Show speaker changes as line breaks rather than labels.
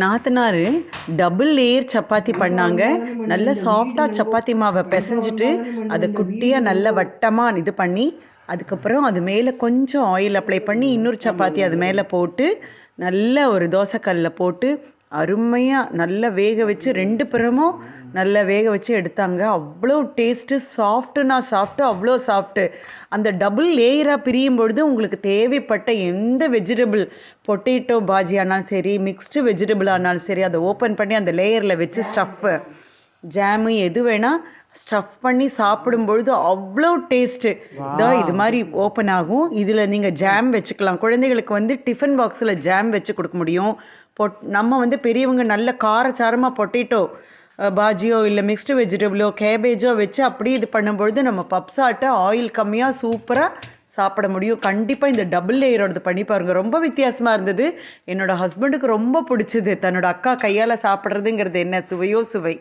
நாத்தனார் double layer chapati பண்ணாங்க. நல்ல சாஃப்டாக சப்பாத்தி மாவை பிசைஞ்சிட்டு அதை குட்டியாக நல்ல வட்டமாக இது பண்ணி அதுக்கப்புறம் அது மேலே கொஞ்சம் ஆயில் அப்ளை பண்ணி இன்னொரு சப்பாத்தி அது மேலே போட்டு நல்ல ஒரு தோசைக்கல்லில் போட்டு அருமையாக நல்லா வேக வச்சு 2 புறமும் நல்லா வேக வச்சு எடுத்தாங்க. அவ்வளோ டேஸ்ட்டு, சாஃப்ட்டுனா சாஃப்ட்டு, அவ்வளோ சாஃப்ட்டு. அந்த டபுள் லேயராக பிரியும் பொழுது உங்களுக்கு தேவைப்பட்ட எந்த வெஜிடபிள், பொட்டேட்டோ பாஜி ஆனாலும் சரி, மிக்ஸ்டு வெஜிடபிள் ஆனாலும் சரி, அதை ஓப்பன் பண்ணி அந்த லேயரில் வச்சு ஸ்டஃப்பு, ஜாமு எது வேணால் ஸ்டஃப் பண்ணி சாப்பிடும்பொழுது அவ்வளோ டேஸ்ட்டு தான் இது மாதிரி ஓப்பன் ஆகும். இதில் நீங்கள் ஜாம் வச்சுக்கலாம். குழந்தைகளுக்கு வந்து டிஃபன் பாக்ஸில் ஜாம் வச்சு கொடுக்க முடியும். நம்ம வந்து பெரியவங்க நல்ல காரச்சாரமாக பொட்டேட்டோ பாஜியோ இல்லை மிக்ஸ்டு வெஜிடபிளோ கேபேஜோ வச்சு அப்படியே இது பண்ணும்பொழுது நம்ம பப்ஸாட்ட ஆயில் கம்மியாக சூப்பராக சாப்பிட முடியும். கண்டிப்பாக இந்த டபுள் லேயரோடது பண்ணி பாருங்கள். ரொம்ப வித்தியாசமாக இருந்தது. என்னோடய ஹஸ்பண்டுக்கு ரொம்ப பிடிச்சது. தன்னோட அக்கா கையால் சாப்பிட்றதுங்கிறது என்ன சுவையோ சுவை.